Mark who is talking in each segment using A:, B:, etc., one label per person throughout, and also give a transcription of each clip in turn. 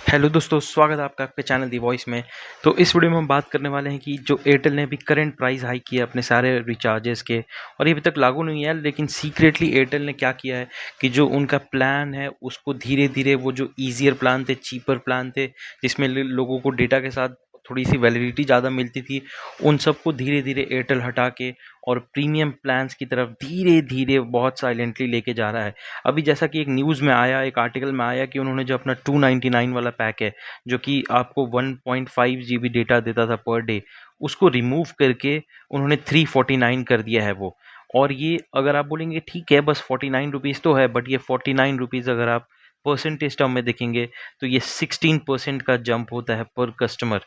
A: Hello दोस्तों, स्वागत है आपका आपके चैनल दी वॉइस में। तो इस वीडियो में हम बात करने वाले हैं कि जो एयरटेल ने अभी करंट प्राइस हाइक किया अपने सारे रिचार्जेस के, और ये अभी तक लागू नहीं है, लेकिन सीक्रेटली एयरटेल ने क्या किया है कि जो उनका प्लान है उसको धीरे धीरे, वो जो ईजियर प्लान थे, चीपर प्लान थे, जिसमें लोगों को डेटा के साथ थोड़ी सी वैलिडिटी ज़्यादा मिलती थी, उन सबको धीरे धीरे एयरटेल हटा के और प्रीमियम प्लान्स की तरफ धीरे धीरे बहुत साइलेंटली लेके जा रहा है। अभी जैसा कि एक न्यूज़ में आया, एक आर्टिकल में आया कि उन्होंने जो अपना 299 वाला पैक है, जो कि आपको 1.5 GB डेटा देता था पर डे, उसको रिमूव करके उन्होंने 349 कर दिया है वो। और ये अगर आप बोलेंगे ठीक है बस 49 रुपीज़ तो है, बट ये 49 रुपीज़ अगर आप परसेंटेज टर्म में देखेंगे तो ये 16% का जंप होता है पर कस्टमर।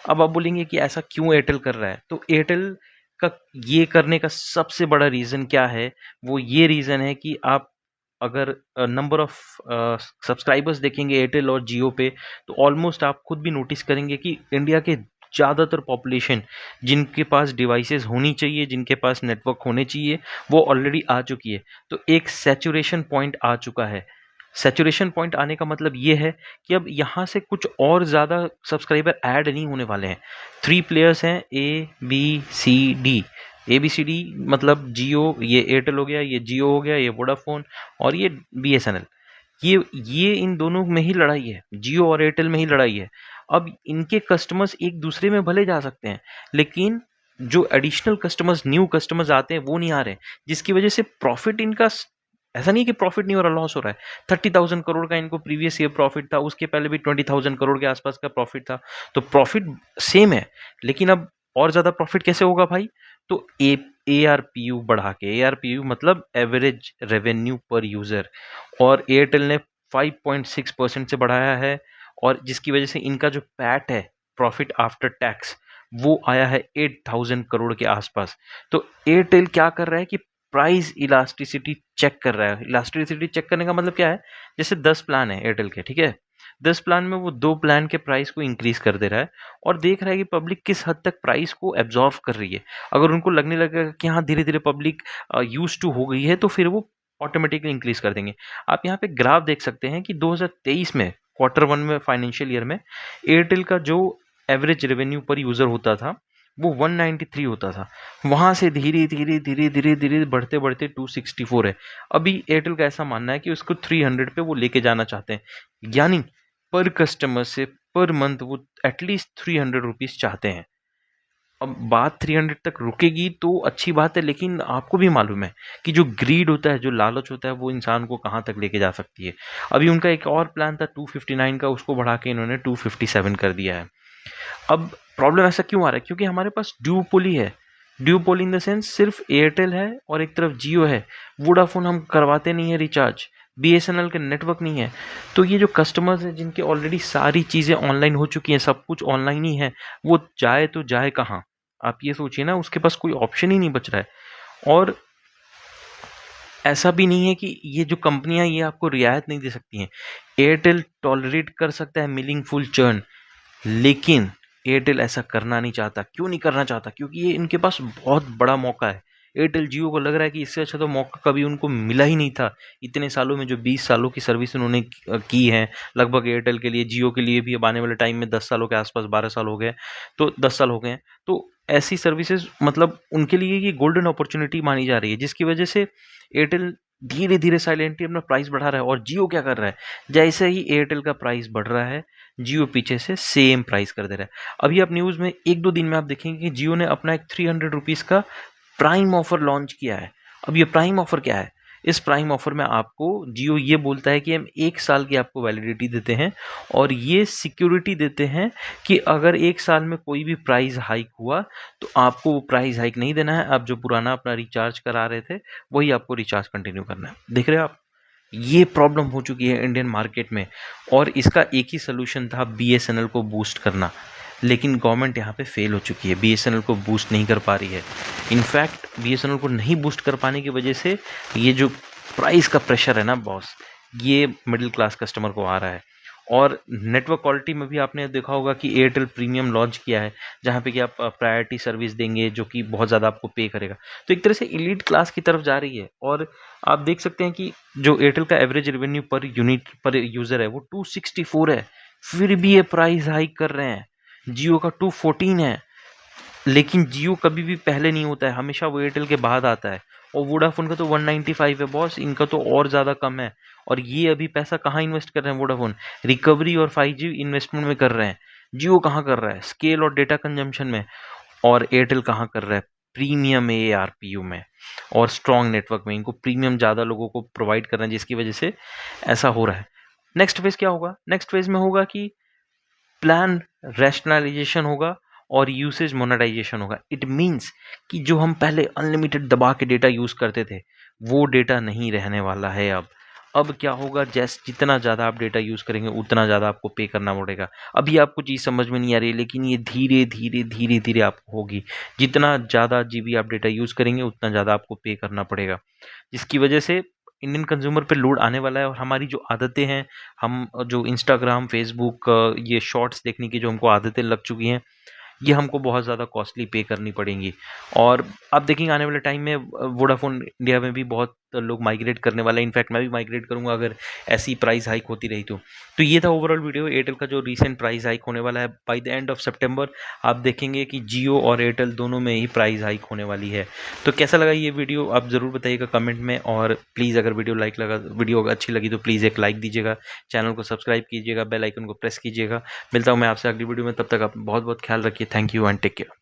A: अब आप बोलेंगे कि ऐसा क्यों एयरटेल कर रहा है, तो एयरटेल का ये करने का सबसे बड़ा रीज़न क्या है, वो ये रीज़न है कि आप अगर नंबर ऑफ सब्सक्राइबर्स देखेंगे एयरटेल और जियो पे, तो ऑलमोस्ट आप खुद भी नोटिस करेंगे कि इंडिया के ज़्यादातर पॉपुलेशन जिनके पास डिवाइसेस होनी चाहिए, जिनके पास नेटवर्क होने चाहिए, वो ऑलरेडी आ चुकी है। तो एक सैचुरेशन पॉइंट आ चुका है। सैचुरेशन पॉइंट आने का मतलब ये है कि अब यहाँ से कुछ और ज़्यादा सब्सक्राइबर ऐड नहीं होने वाले हैं। 3 प्लेयर्स हैं, A B C D. A B C D मतलब जियो, ये एयरटेल हो गया, ये जियो हो गया, ये वोडाफोन और ये BSNL। ये इन दोनों में ही लड़ाई है, जियो और एयरटेल में ही लड़ाई है। अब इनके कस्टमर्स एक दूसरे में भले जा सकते हैं, लेकिन जो एडिशनल कस्टमर्स, न्यू कस्टमर्स आते हैं वो नहीं आ रहे हैं, जिसकी वजह से प्रॉफिट इनका ऐसा नहीं कि प्रॉफिट नहीं हो रहा, लॉस हो रहा है। 30,000 करोड़ का इनको प्रीवियस ईयर प्रॉफिट था, उसके पहले भी 20,000 करोड़ के आसपास का प्रॉफिट था। तो प्रॉफिट सेम है, लेकिन अब और ज़्यादा प्रॉफिट कैसे होगा भाई? तो ARPU बढ़ा के, ARPU मतलब एवरेज रेवेन्यू पर यूज़र, और एयरटेल ने 5.6% से बढ़ाया है, और जिसकी वजह से इनका जो पैट है, प्रॉफिट आफ्टर टैक्स, वो आया है 8,000 करोड़ के आसपास। तो एयरटेल क्या कर रहा है कि प्राइस इलास्टिसिटी चेक कर रहा है। इलास्टिसिटी चेक करने का मतलब क्या है? जैसे 10 प्लान है एयरटेल के, ठीक है? 10 प्लान में वो 2 प्लान के प्राइस को इंक्रीज कर दे रहा है, और देख रहा है कि पब्लिक किस हद तक प्राइस को एब्जॉर्व कर रही है। अगर उनको लगने लगेगा कि हाँ धीरे धीरे पब्लिक यूज टू हो गई है, तो फिर वो ऑटोमेटिकली इंक्रीज कर देंगे। आप यहाँ पे ग्राफ देख सकते हैं कि 2023 में Q1 में, फाइनेंशियल ईयर में, एयरटेल का जो एवरेज रेवेन्यू पर यूजर होता था वो 193 होता था। वहां से धीरे धीरे धीरे धीरे धीरे बढ़ते बढ़ते 264 है। अभी एयरटेल का ऐसा मानना है कि उसको 300 पे वो लेके जाना चाहते हैं, यानी पर कस्टमर से पर मंथ वो एटलीस्ट 300 रुपीज चाहते हैं। अब बात 300 तक रुकेगी तो अच्छी बात है, लेकिन आपको भी मालूम है कि जो ग्रीड होता है, जो लालच होता है, वो इंसान को कहाँ तक लेके जा सकती है। अभी उनका एक और प्लान था 259 का, उसको बढ़ा के इन्होंने 257 कर दिया है। अब प्रॉब्लम ऐसा क्यों आ रहा है? क्योंकि हमारे पास ड्यूपोली है। ड्यूपोली इन द सेंस सिर्फ एयरटेल है और एक तरफ जियो है। वोडाफोन हम करवाते नहीं है रिचार्ज, BSNL का नेटवर्क नहीं है। तो ये जो कस्टमर्स हैं जिनके ऑलरेडी सारी चीज़ें ऑनलाइन हो चुकी हैं, सब कुछ ऑनलाइन ही है, वो जाए तो जाए कहाँ? आप ये सोचिए ना, उसके पास कोई ऑप्शन ही नहीं बच रहा है। और ऐसा भी नहीं है कि ये जो कंपनियां ये आपको रियायत नहीं दे सकती हैं। एयरटेल टॉलरेट कर सकता है मीनिंगफुल चर्न, लेकिन एयरटेल ऐसा करना नहीं चाहता। क्यों नहीं करना चाहता? क्योंकि ये इनके पास बहुत बड़ा मौका है। एयरटेल जियो को लग रहा है कि इससे अच्छा तो मौका कभी उनको मिला ही नहीं था। इतने सालों में जो 20 सालों की सर्विस उन्होंने की है, लगभग एयरटेल के लिए, जियो के लिए भी अब आने वाले टाइम में 10 सालों के आसपास, 12 साल हो गए, तो 10 साल हो गए हैं। तो ऐसी सर्विसेज मतलब उनके लिए ये गोल्डन अपॉर्चुनिटी मानी जा रही है, जिसकी वजह से एयरटेल धीरे धीरे साइलेंटली अपना प्राइस बढ़ा रहा है। और जियो क्या कर रहा है? जैसे ही एयरटेल का प्राइस बढ़ रहा है, जियो पीछे से सेम प्राइस कर दे रहा है। अभी आप न्यूज़ में 1-2 दिन में आप देखेंगे कि जियो ने अपना एक 300 रुपीज़ का प्राइम ऑफर लॉन्च किया है। अब ये प्राइम ऑफर क्या है? इस प्राइम ऑफर में आपको जियो ये बोलता है कि हम 1 साल की आपको वैलिडिटी देते हैं, और ये सिक्योरिटी देते हैं कि अगर 1 साल में कोई भी प्राइस हाइक हुआ तो आपको वो प्राइस हाइक नहीं देना है। आप जो पुराना अपना रिचार्ज करा रहे थे वही आपको रिचार्ज कंटिन्यू करना है। देख रहे हो आप? ये प्रॉब्लम हो चुकी है इंडियन मार्केट में, और इसका एक ही सोल्यूशन था, BSNL को बूस्ट करना। लेकिन गवर्नमेंट यहाँ पे फेल हो चुकी है, BSNL को बूस्ट नहीं कर पा रही है। इनफैक्ट BSNL को नहीं बूस्ट कर पाने की वजह से ये जो प्राइस का प्रेशर है ना बॉस, ये मिडिल क्लास कस्टमर को आ रहा है। और नेटवर्क क्वालिटी में भी आपने देखा होगा कि एयरटेल प्रीमियम लॉन्च किया है, जहाँ पे कि आप प्रायोरिटी सर्विस देंगे जो कि बहुत ज़्यादा आपको पे करेगा। तो एक तरह से एलीट क्लास की तरफ जा रही है। और आप देख सकते हैं कि जो एयरटेल का एवरेज रेवेन्यू पर यूनिट पर यूज़र है वो 264 है। फिर भी ये प्राइस हाइक कर रहे हैं। जियो का 214 है, लेकिन जियो कभी भी पहले नहीं होता है, हमेशा वो एयरटेल के बाद आता है। और वोडाफोन का तो 195 है बॉस, इनका तो और ज़्यादा कम है। और ये अभी पैसा कहाँ इन्वेस्ट कर रहे हैं वोडाफोन? रिकवरी और 5G इन्वेस्टमेंट में कर रहे हैं। जियो कहाँ कर रहा है? स्केल और डेटा कंजम्पशन में। और एयरटेल कहाँ कर रहा है? प्रीमियम ARPU में और स्ट्रॉन्ग नेटवर्क में। इनको प्रीमियम ज़्यादा लोगों को प्रोवाइड कर रहे हैं, जिसकी वजह से ऐसा हो रहा है। नेक्स्ट फेज क्या होगा? नेक्स्ट फेज में होगा कि प्लान रैशनलाइजेशन होगा और यूसेज मोनेटाइजेशन होगा। इट मीन्स कि जो हम पहले अनलिमिटेड दबा के डेटा यूज़ करते थे, वो डेटा नहीं रहने वाला है अब क्या होगा? जैसे जितना ज़्यादा आप डेटा यूज़ करेंगे उतना ज़्यादा आपको पे करना पड़ेगा। अभी आपको चीज़ समझ में नहीं आ रही है, लेकिन ये धीरे धीरे धीरे धीरे आपको होगी। जितना ज़्यादा GB आप डेटा यूज़ करेंगे उतना ज़्यादा आपको पे करना पड़ेगा, जिसकी वजह से इंडियन कंज्यूमर पे लोड आने वाला है। और हमारी जो आदतें हैं, हम जो इंस्टाग्राम, फेसबुक, ये शॉर्ट्स देखने की जो हमको आदतें लग चुकी हैं, ये हमको बहुत ज़्यादा कॉस्टली पे करनी पड़ेंगी। और आप देखेंगे आने वाले टाइम में वोडाफोन इंडिया में भी बहुत लोग माइग्रेट करने वाले हैं। इनफैक्ट मैं भी माइग्रेट करूंगा अगर ऐसी प्राइस हाइक होती रही तो ये था ओवरऑल वीडियो एयरटेल का जो रीसेंट प्राइस हाइक होने वाला है बाय द एंड ऑफ सितंबर। आप देखेंगे कि जियो और एयरटेल दोनों में ही प्राइस हाइक होने वाली है। तो कैसा लगा ये वीडियो आप ज़रूर बताइएगा कमेंट में। और प्लीज़ अगर वीडियो अच्छी लगी तो प्लीज़ एक लाइक दीजिएगा, चैनल को सब्सक्राइब कीजिएगा, बेल आइकन को प्रेस कीजिएगा। मिलता हूँ मैं आपसे अगली वीडियो में, तब तक आप बहुत बहुत ख्याल रखिए। Thank you and take care.